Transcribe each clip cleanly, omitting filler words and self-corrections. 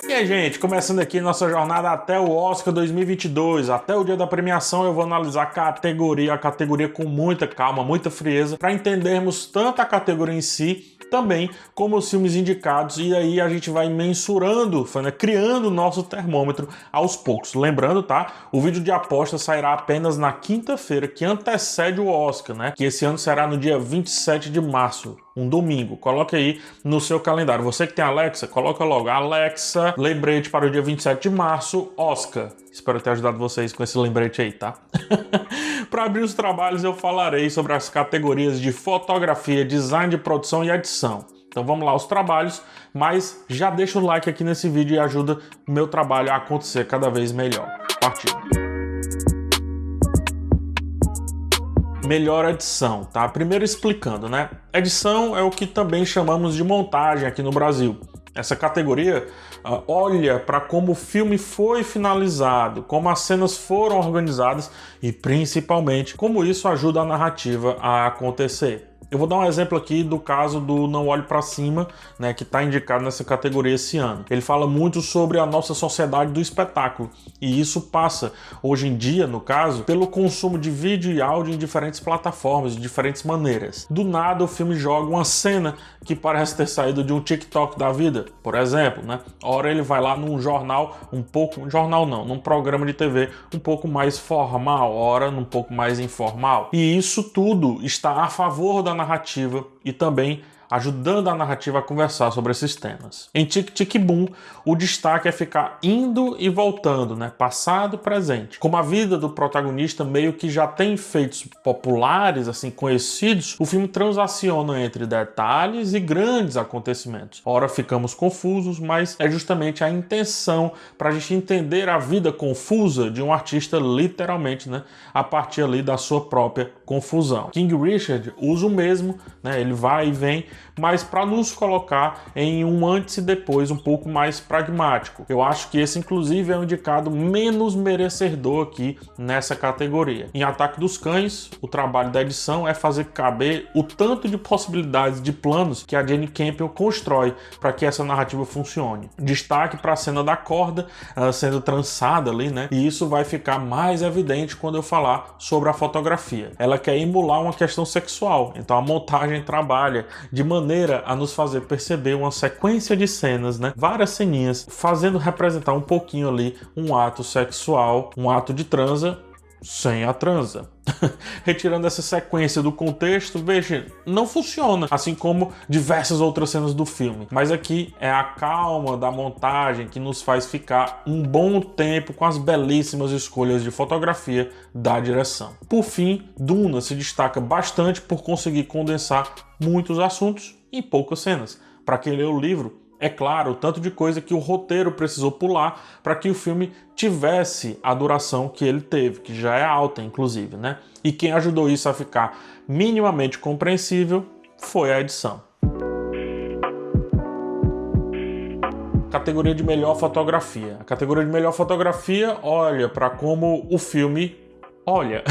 E aí, gente, começando aqui nossa jornada até o Oscar 2022, até o dia da premiação eu vou analisar a categoria com muita calma, muita frieza, para entendermos tanto a categoria em si, também como os filmes indicados, e aí a gente vai mensurando, né, criando o nosso termômetro aos poucos. Lembrando, tá? O vídeo de aposta sairá apenas na quinta-feira, que antecede o Oscar, né? Que esse ano será no dia 27 de março, um domingo. Coloque aí no seu calendário. Você que tem Alexa, coloca logo Alexa, lembrete para o dia 27 de março, Oscar. Espero ter ajudado vocês com esse lembrete aí, tá? Para abrir os trabalhos eu falarei sobre as categorias de fotografia, design de produção e edição. Então vamos lá aos trabalhos, mas já deixa o like aqui nesse vídeo e ajuda o meu trabalho a acontecer cada vez melhor. Partiu! Melhor edição, tá? Primeiro explicando, né? Edição é o que também chamamos de montagem aqui no Brasil. Essa categoria olha para como o filme foi finalizado, como as cenas foram organizadas e principalmente como isso ajuda a narrativa a acontecer. Eu vou dar um exemplo aqui do caso do Não Olhe Pra Cima, né, que está indicado nessa categoria esse ano. Ele fala muito sobre a nossa sociedade do espetáculo, e isso passa, hoje em dia, no caso, pelo consumo de vídeo e áudio em diferentes plataformas, de diferentes maneiras. Do nada, o filme joga uma cena que parece ter saído de um TikTok da vida, por exemplo, né? Ora ele vai lá num jornal num programa de TV um pouco mais formal, ora num pouco mais informal. E isso tudo está a favor da narrativa e também ajudando a narrativa a conversar sobre esses temas. Em Tic Tic Boom, o destaque é ficar indo e voltando, né? Passado, presente. Como a vida do protagonista meio que já tem feitos populares, assim, conhecidos, o filme transaciona entre detalhes e grandes acontecimentos. Ora ficamos confusos, mas é justamente a intenção para a gente entender a vida confusa de um artista, literalmente, né? A partir ali da sua própria confusão. King Richard usa o mesmo, né? Ele vai e vem, mas para nos colocar em um antes e depois um pouco mais pragmático. Eu acho que esse inclusive é o indicado menos merecedor aqui nessa categoria. Em Ataque dos Cães, o trabalho da edição é fazer caber o tanto de possibilidades de planos que a Jane Campion constrói para que essa narrativa funcione. Destaque para a cena da corda sendo trançada ali, né? E isso vai ficar mais evidente quando eu falar sobre a fotografia. Ela quer emular uma questão sexual, então a montagem trabalha de maneira a nos fazer perceber uma sequência de cenas, né? Várias ceninhas, fazendo representar um pouquinho ali um ato sexual, um ato de transa sem a transa. Retirando essa sequência do contexto, veja, não funciona, assim como diversas outras cenas do filme. Mas aqui é a calma da montagem que nos faz ficar um bom tempo com as belíssimas escolhas de fotografia da direção. Por fim, Duna se destaca bastante por conseguir condensar muitos assuntos em poucas cenas. Para quem lê o livro, é claro, o tanto de coisa que o roteiro precisou pular para que o filme tivesse a duração que ele teve, que já é alta, inclusive, né? E quem ajudou isso a ficar minimamente compreensível foi a edição. Categoria de melhor fotografia. A categoria de melhor fotografia olha para como o filme olha,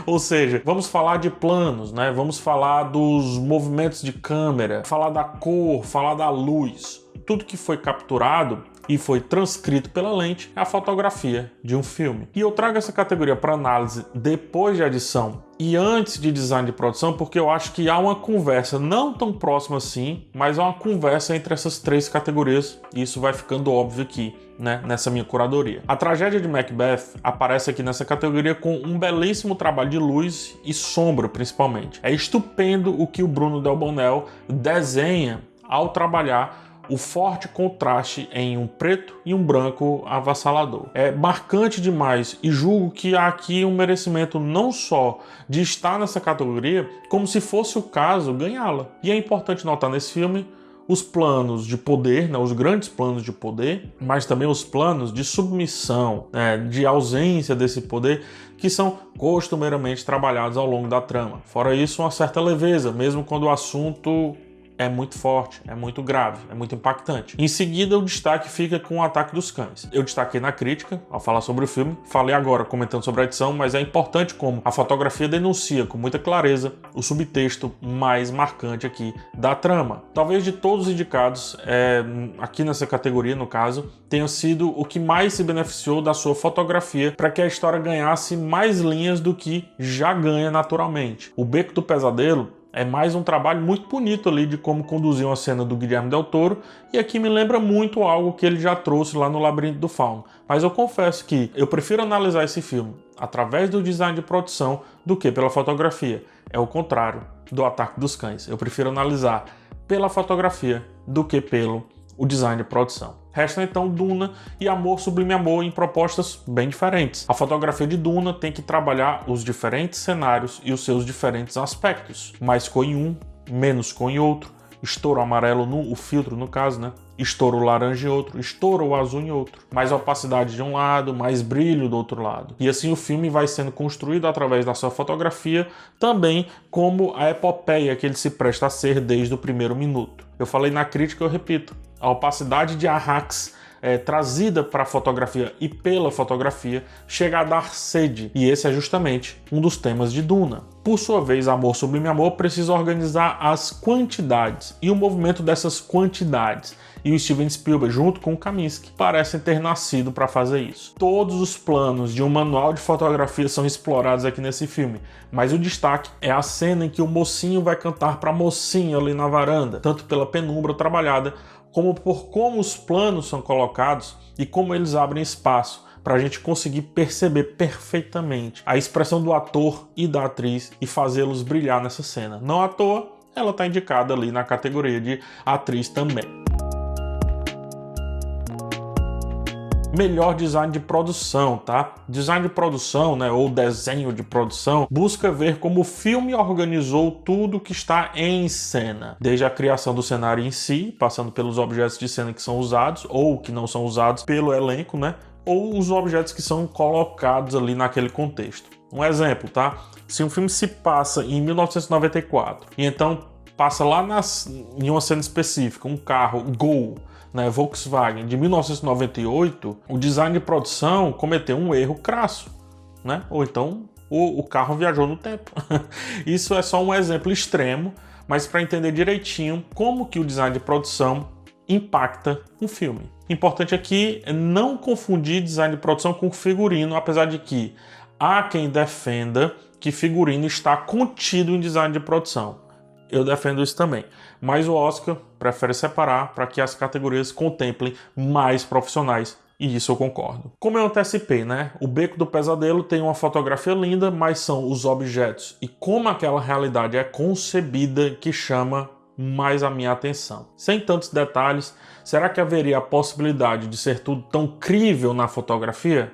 ou seja, vamos falar de planos, né? Vamos falar dos movimentos de câmera, falar da cor, falar da luz. Tudo que foi capturado e foi transcrito pela lente é a fotografia de um filme. E eu trago essa categoria para análise depois de edição e antes de design de produção, porque eu acho que há uma conversa não tão próxima assim, mas há uma conversa entre essas três categorias e isso vai ficando óbvio aqui, né, nessa minha curadoria. A tragédia de Macbeth aparece aqui nessa categoria com um belíssimo trabalho de luz e sombra, principalmente. É estupendo o que o Bruno Del Bonel desenha ao trabalhar o forte contraste em um preto e um branco avassalador. É marcante demais e julgo que há aqui um merecimento não só de estar nessa categoria, como se fosse o caso ganhá-la. E é importante notar nesse filme os planos de poder, né, os grandes planos de poder, mas também os planos de submissão, né, de ausência desse poder, que são costumeiramente trabalhados ao longo da trama. Fora isso, uma certa leveza, mesmo quando o assunto é muito forte, é muito grave, é muito impactante. Em seguida, o destaque fica com o Ataque dos Cães. Eu destaquei na crítica, ao falar sobre o filme, falei agora comentando sobre a edição, mas é importante como a fotografia denuncia com muita clareza o subtexto mais marcante aqui da trama. Talvez de todos os indicados, aqui nessa categoria, no caso, tenha sido o que mais se beneficiou da sua fotografia para que a história ganhasse mais linhas do que já ganha naturalmente. O Beco do Pesadelo é mais um trabalho muito bonito ali de como conduzir uma cena do Guillermo del Toro, e aqui me lembra muito algo que ele já trouxe lá no Labirinto do Fauno. Mas eu confesso que eu prefiro analisar esse filme através do design de produção do que pela fotografia. É o contrário do Ataque dos Cães. Eu prefiro analisar pela fotografia do que pelo o design de produção. Resta então Duna e Amor Sublime Amor em propostas bem diferentes. A fotografia de Duna tem que trabalhar os diferentes cenários e os seus diferentes aspectos. Mais cor em um, menos cor em outro, estouro amarelo o filtro no caso, né? Estouro laranja em outro, estouro azul em outro. Mais opacidade de um lado, mais brilho do outro lado. E assim o filme vai sendo construído através da sua fotografia, também como a epopeia que ele se presta a ser desde o primeiro minuto. Eu falei na crítica, eu repito. A opacidade de Arrax trazida para a fotografia e pela fotografia chega a dar sede, e esse é justamente um dos temas de Duna. Por sua vez, Amor Sublime Amor precisa organizar as quantidades e o movimento dessas quantidades, e o Steven Spielberg, junto com o Kaminski, parecem ter nascido para fazer isso. Todos os planos de um manual de fotografia são explorados aqui nesse filme, mas o destaque é a cena em que o mocinho vai cantar para a mocinha ali na varanda, tanto pela penumbra trabalhada, como por como os planos são colocados e como eles abrem espaço para a gente conseguir perceber perfeitamente a expressão do ator e da atriz e fazê-los brilhar nessa cena. Não à toa, ela está indicada ali na categoria de atriz também. Melhor design de produção, tá? Design de produção, né, ou desenho de produção, busca ver como o filme organizou tudo que está em cena. Desde a criação do cenário em si, passando pelos objetos de cena que são usados, ou que não são usados pelo elenco, né? Ou os objetos que são colocados ali naquele contexto. Um exemplo, tá? Se um filme se passa em 1994, e então passa lá em uma cena específica, um carro Gol, né, Volkswagen de 1998, o design de produção cometeu um erro crasso, né? Ou então o carro viajou no tempo. Isso é só um exemplo extremo, mas para entender direitinho como que o design de produção impacta um filme. Importante aqui é não confundir design de produção com figurino, apesar de que há quem defenda que figurino está contido em design de produção. Eu defendo isso também, mas o Oscar prefere separar para que as categorias contemplem mais profissionais, e isso eu concordo. Como eu antecipei, né? O Beco do Pesadelo tem uma fotografia linda, mas são os objetos e como aquela realidade é concebida que chama mais a minha atenção. Sem tantos detalhes, será que haveria a possibilidade de ser tudo tão crível na fotografia?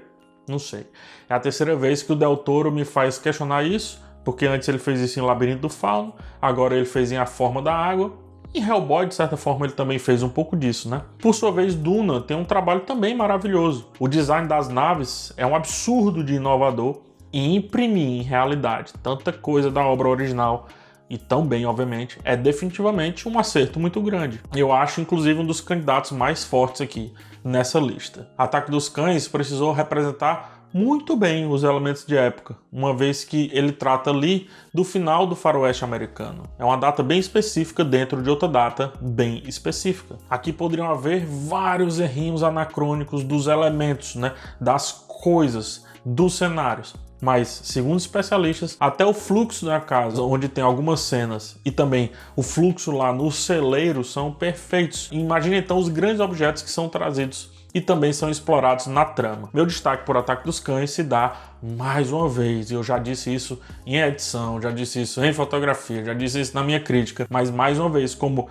Não sei. É a terceira vez que o Del Toro me faz questionar isso, porque antes ele fez isso em Labirinto do Fauno, agora ele fez em A Forma da Água, e Hellboy, de certa forma, ele também fez um pouco disso, né? Por sua vez, Duna tem um trabalho também maravilhoso. O design das naves é um absurdo de inovador e imprimir em realidade tanta coisa da obra original e tão bem, obviamente, é definitivamente um acerto muito grande. Eu acho, inclusive, um dos candidatos mais fortes aqui nessa lista. Ataque dos Cães precisou representar muito bem os elementos de época, uma vez que ele trata ali do final do faroeste americano. É uma data bem específica dentro de outra data bem específica. Aqui poderiam haver vários errinhos anacrônicos dos elementos, né, das coisas, dos cenários. Mas, segundo especialistas, até o fluxo da casa, onde tem algumas cenas, e também o fluxo lá no celeiro são perfeitos. Imagine então os grandes objetos que são trazidos e também são explorados na trama. Meu destaque por Ataque dos Cães se dá mais uma vez, e eu já disse isso em edição, já disse isso em fotografia, já disse isso na minha crítica, mas mais uma vez, como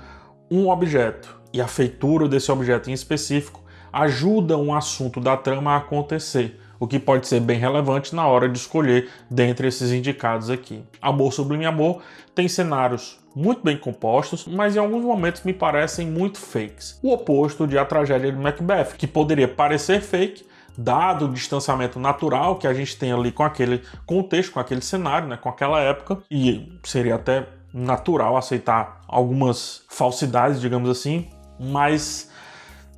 um objeto e a feitura desse objeto em específico ajuda um assunto da trama a acontecer, o que pode ser bem relevante na hora de escolher dentre esses indicados aqui. Amor Sublime Amor tem cenários muito bem compostos, mas em alguns momentos me parecem muito fakes. O oposto de A Tragédia de Macbeth, que poderia parecer fake, dado o distanciamento natural que a gente tem ali com aquele contexto, com aquele cenário, né, com aquela época, e seria até natural aceitar algumas falsidades, digamos assim, mas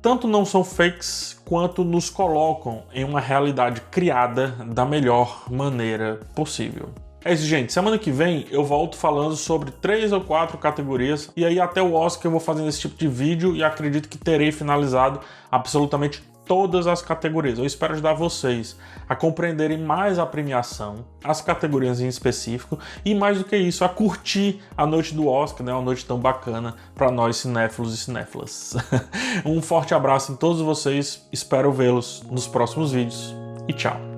tanto não são fakes quanto nos colocam em uma realidade criada da melhor maneira possível. É isso, gente. Semana que vem eu volto falando sobre 3 ou 4 categorias e aí até o Oscar eu vou fazendo esse tipo de vídeo e acredito que terei finalizado absolutamente todas as categorias. Eu espero ajudar vocês a compreenderem mais a premiação, as categorias em específico e mais do que isso, a curtir a noite do Oscar, né? Uma noite tão bacana para nós cinéfilos e cinéfilas. Um forte abraço em todos vocês, espero vê-los nos próximos vídeos e tchau!